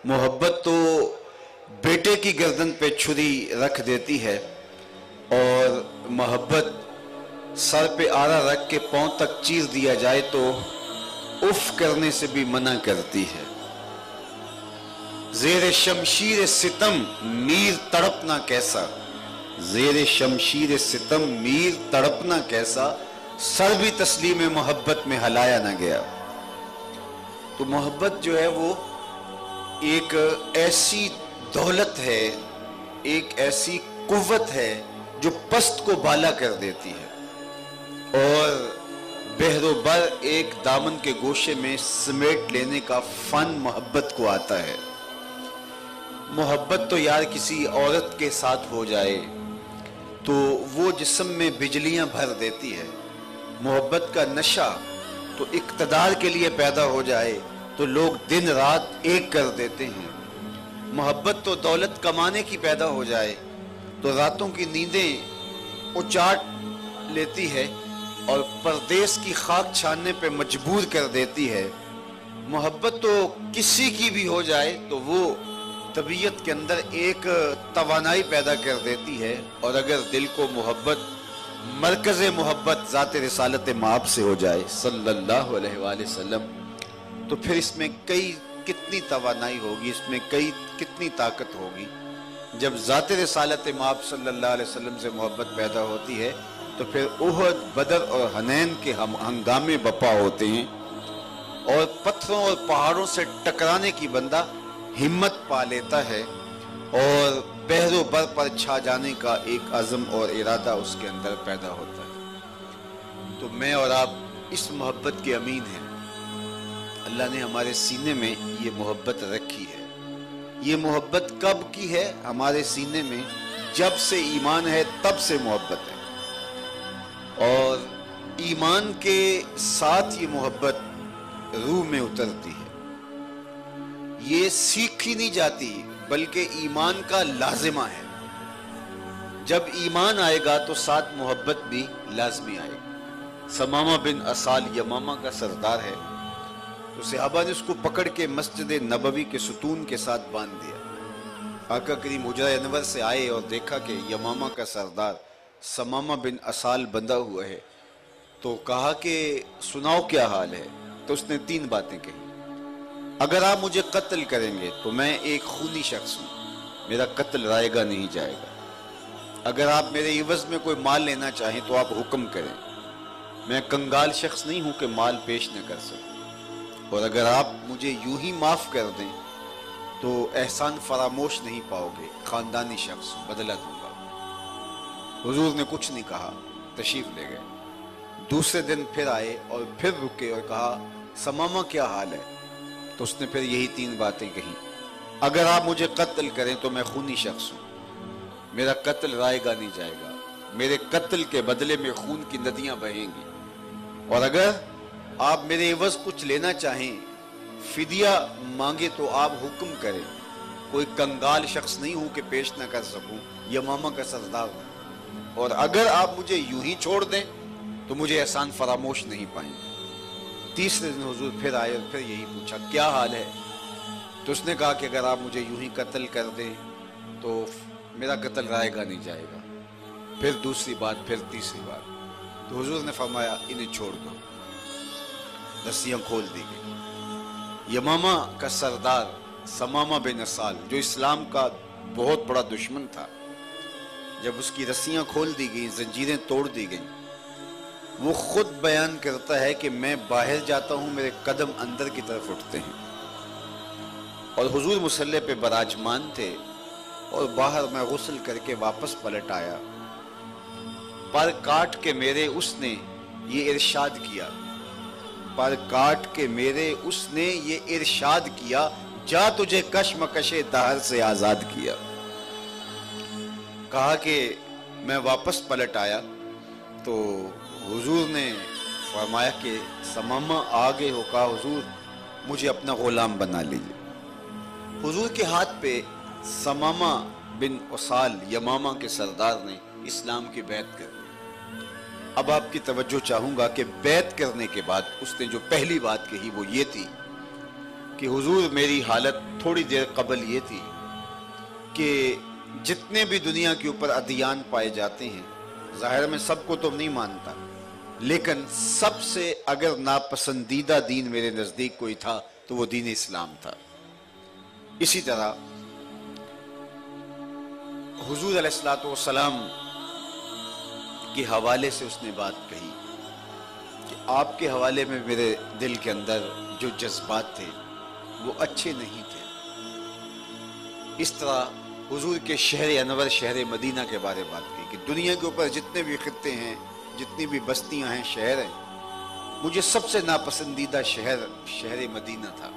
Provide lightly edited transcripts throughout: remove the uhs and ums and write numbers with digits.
मोहब्बत तो बेटे की गर्दन पे छुरी रख देती है और मोहब्बत सर पे आरा रख के पांव तक चीर दिया जाए तो उफ करने से भी मना करती है। ज़ेर शमशीर सितम मीर तड़पना कैसा, ज़ेर शमशीर सितम मीर तड़पना कैसा, सर भी तस्लीम मोहब्बत में हलाया ना गया। तो मोहब्बत जो है वो एक ऐसी दौलत है, एक ऐसी कुव्वत है जो पस्त को बाला कर देती है और बहरोबर एक दामन के गोशे में समेट लेने का फन मोहब्बत को आता है। मोहब्बत तो यार किसी औरत के साथ हो जाए तो वो जिस्म में बिजलियां भर देती है। मोहब्बत का नशा तो इक़्तिदार के लिए पैदा हो जाए तो लोग दिन रात एक कर देते हैं। मोहब्बत तो दौलत कमाने की पैदा हो जाए तो रातों की नींदें उचाट लेती है और परदेस की खाक छानने पे मजबूर कर देती है। मोहब्बत तो किसी की भी हो जाए तो वो तबीयत के अंदर एक तवानाई पैदा कर देती है और अगर दिल को मोहब्बत मरकज़ मोहब्बत ज़ात रिसालत माब से हो जाए सल्लल्लाहु अलैहि वसल्लम तो फिर इसमें कितनी तवानाई होगी, इसमें कितनी ताकत होगी। जब ज़ात रिसालत माब सल्लल्लाहु अलैहि वसल्लम से मोहब्बत पैदा होती है तो फिर उहद, बदर और हनैन के हंगामे बपा होते हैं और पत्थरों और पहाड़ों से टकराने की बंदा हिम्मत पा लेता है और बहरो बर पर छा जाने का एक अज़म और इरादा उसके अंदर पैदा होता है। तो मैं और आप इस मोहब्बत के अमीन हैं। अल्लाह ने हमारे सीने में ये मोहब्बत रखी है। ये मोहब्बत कब की है हमारे सीने में? जब से ईमान है तब से मोहब्बत है और ईमान के साथ ये मोहब्बत रूह में उतरती है। ये सीखी नहीं जाती बल्कि ईमान का लाजिमा है। जब ईमान आएगा तो साथ मोहब्बत भी लाजमी आएगी। समामा बिन असाल यमामा का सरदार है तो सहाबा ने उसको पकड़ के मस्जिद नबवी के सुतून के साथ बांध दिया। आका करीम हुजरा अनवर से आए और देखा कि यमामा का सरदार समामा बिन असाल बंधा हुआ है तो कहा कि सुनाओ क्या हाल है। तो उसने 3 बातें कही। अगर आप मुझे कत्ल करेंगे तो मैं एक खूनी शख्स हूँ, मेरा कत्ल रायगा नहीं जाएगा। अगर आप मेरे इवज़ में कोई माल लेना चाहें तो आप हुक्म करें, मैं कंगाल शख्स नहीं हूँ कि माल पेश न कर सकूँ। और अगर आप मुझे यूं ही माफ़ कर दें तो एहसान फरामोश नहीं पाओगे, ख़ानदानी शख्स बदला दूंगा। हुजूर ने कुछ नहीं कहा, तशरीफ़ ले गए। दूसरे दिन फिर आए और फिर रुके और कहा समामा क्या हाल है। तो उसने फिर यही 3 बातें कही। अगर आप मुझे कत्ल करें तो मैं खूनी शख्स हूँ, मेरा कत्ल रायगा नहीं जाएगा, मेरे कत्ल के बदले में खून की नदियाँ बहेंगी। और अगर आप मेरे एवज़ कुछ लेना चाहें, फिदिया मांगे तो आप हुक्म करें, कोई कंगाल शख्स नहीं हूं कि पेश ना कर सकूं, यमामा का सरदार हूं। और अगर आप मुझे यूं ही छोड़ दें तो मुझे एहसान फरामोश नहीं पाएंगे। तीसरे दिन हुजूर फिर आए और फिर यही पूछा क्या हाल है। तो उसने कहा कि अगर आप मुझे यूं ही कत्ल कर दें तो मेरा कत्ल रायगा नहीं जाएगा। फिर दूसरी बात, फिर तीसरी बात। तो हुजूर ने फरमाया इन्हें छोड़ दो। रस्सियां खोल दी गई। यमामा का सरदार समामा बिन असाल जो इस्लाम का बहुत बड़ा दुश्मन था, जब उसकी रस्सियां खोल दी गई, जंजीरें तोड़ दी गई, वो खुद बयान करता है कि मैं बाहर जाता हूं, मेरे कदम अंदर की तरफ उठते हैं। और हुजूर मुसल्ले पे बराजमान थे और बाहर मैं गुस्ल करके वापस पलट आया। पर काट के मेरे उसने ये इरशाद किया, पर काट के मेरे उसने ये इरशाद किया, जा तुझे कश्मकशे दहर से आजाद किया। कहा कि मैं वापस पलट आया तो हुजूर ने फरमाया कि समामा आगे हो। कहा हुजूर मुझे अपना गुलाम बना लीजिए। हुजूर के हाथ पे समामा बिन असाल यमामा के सरदार ने इस्लाम की बैत कर दी। अब आपकी तवज्जो चाहूंगा कि बैत करने के बाद उसने जो पहली बात कही वो ये थी کہ حضور میری حالت تھوڑی دیر قبل یہ تھی کہ جتنے بھی دنیا کے اوپر ادیان پائے جاتے ہیں، ظاہر میں سب کو تو نہیں مانتا، لیکن سب سے اگر ناپسندیدہ دین میرے نزدیک کوئی تھا تو وہ دین اسلام تھا۔ اسی طرح حضور علیہ السلام کے حوالے سے اس نے بات کہی کہ آپ کے حوالے میں میرے دل کے اندر جو جذبات تھے وہ اچھے نہیں تھے۔ اس طرح حضور کے شہر انور شہر مدینہ کے بارے بات کی کہ دنیا کے اوپر جتنے بھی خطے ہیں، جتنی بھی بستیاں ہیں، شہر ہیں، مجھے سب سے ناپسندیدہ شہر مدینہ تھا،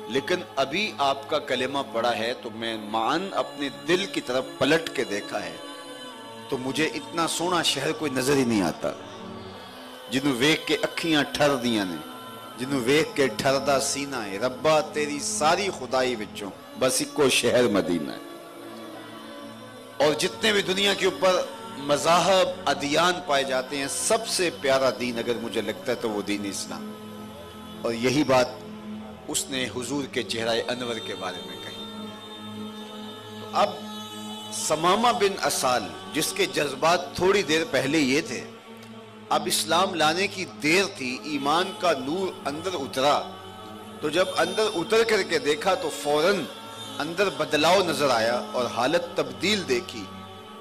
لیکن ابھی آپ کا کلمہ پڑھا ہے تو میں معاً اپنے دل کی طرف پلٹ کے دیکھا ہے تو مجھے اتنا سونا شہر کوئی نظر ہی نہیں آتا، جنہوں ویکھ کے اکھیاں ٹھر دیاں نے، جنہوں ویکھ کے ٹھردا سینہ ہے، ربا تیری ساری خدائی وچوں بس ایکو شہر مدینہ ہے۔ اور جتنے بھی دنیا کے اوپر مذاہب ادیان پائے جاتے ہیں، سب سے پیارا دین اگر مجھے لگتا ہے تو وہ دین اسلام، اور یہی بات اس نے حضور کے چہرہ انور کے بارے میں کہی۔ تو اب ثمامہ بن اسال جس کے جذبات تھوڑی دیر پہلے یہ تھے، اب اسلام لانے کی دیر تھی، ایمان کا نور اندر اترا، تو جب اندر اتر کر کے دیکھا تو فوراً اندر بدلاؤ نظر آیا اور حالت تبدیل دیکھی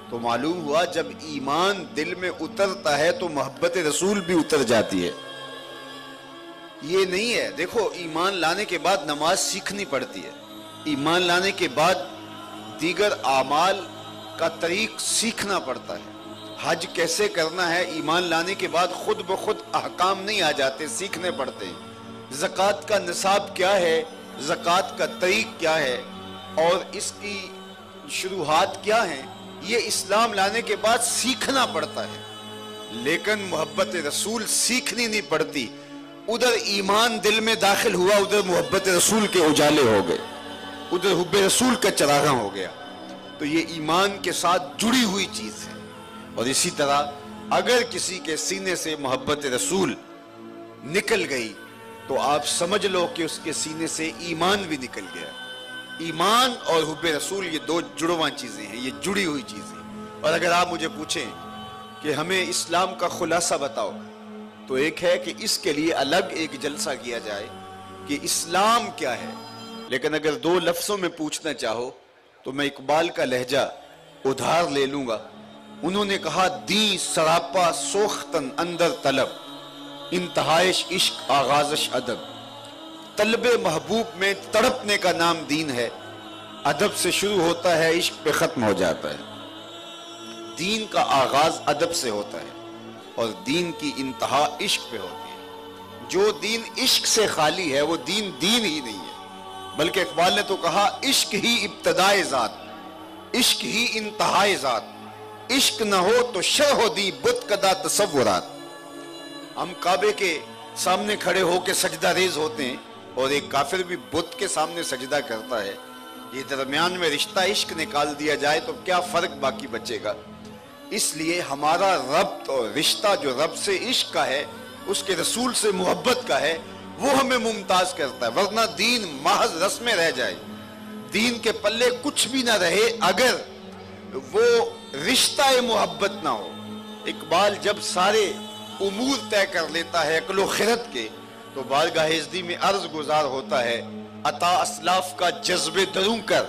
تو معلوم ہوا جب ایمان دل میں اترتا ہے تو محبت رسول بھی اتر جاتی ہے۔ یہ نہیں ہے، دیکھو ایمان لانے کے بعد نماز سیکھنی پڑتی ہے، ایمان لانے کے بعد دیگر اعمال کا طریق سیکھنا پڑتا ہے، حج کیسے کرنا ہے ایمان لانے کے بعد خود بخود احکام نہیں آ جاتے، سیکھنے پڑتے ہیں، زکوٰۃ کا نصاب کیا ہے، زکوٰۃ کا طریق کیا ہے اور اس کی شروحات کیا ہیں، یہ اسلام لانے کے بعد سیکھنا پڑتا ہے، لیکن محبت رسول سیکھنی نہیں پڑتی، ادھر ایمان دل میں داخل ہوا، ادھر محبت رسول کے اجالے ہو گئے، ادھر حب رسول کا چراغاں ہو گیا، تو یہ ایمان کے ساتھ جڑی ہوئی چیز ہے۔ اور اسی طرح اگر کسی کے سینے سے محبت رسول نکل گئی تو آپ سمجھ لو کہ اس کے سینے سے ایمان بھی نکل گیا۔ ایمان اور حب رسول یہ دو جڑواں چیزیں ہیں، یہ جڑی ہوئی چیزیں۔ اور اگر آپ مجھے پوچھیں کہ ہمیں اسلام کا خلاصہ بتاؤ تو ایک ہے کہ اس کے لیے الگ ایک جلسہ کیا جائے کہ اسلام کیا ہے، لیکن اگر دو لفظوں میں پوچھنا چاہو تو میں اقبال کا لہجہ ادھار لے لوں گا۔ انہوں نے کہا دین سراپا سوختن اندر طلب، انتہائش عشق آغازش ادب۔ طلب محبوب میں تڑپنے کا نام دین ہے، ادب سے شروع ہوتا ہے عشق پہ ختم ہو جاتا ہے۔ دین کا آغاز ادب سے ہوتا ہے اور دین کی انتہا عشق پہ ہوتی ہے۔ جو دین عشق سے خالی ہے وہ دین دین ہی نہیں ہے، بلکہ اقبال نے تو کہا عشق ہی ابتدائے ذات، عشق ہی انتہائے ذات، عشق نہ ہو تو شرح و دی بت کدا تصورات۔ ہم کعبے کے سامنے کھڑے ہو کے سجدہ ریز ہوتے ہیں اور ایک کافر بھی بت کے سامنے سجدہ کرتا ہے، یہ درمیان میں رشتہ عشق نکال دیا جائے تو کیا فرق باقی بچے گا؟ اس لیے ہمارا ربط اور رشتہ جو رب سے عشق کا ہے، اس کے رسول سے محبت کا ہے، وہ ہمیں ممتاز کرتا ہے، ورنہ دین محض رسمیں رہ جائے، دین کے پلے کچھ بھی نہ رہے اگر وہ رشتہ محبت نہ ہو۔ اقبال جب سارے امور طے کر لیتا ہے عقل و خرد کے تو بارگاہ ازدی میں عرض گزار ہوتا ہے عطا اسلاف کا جذب دروں کر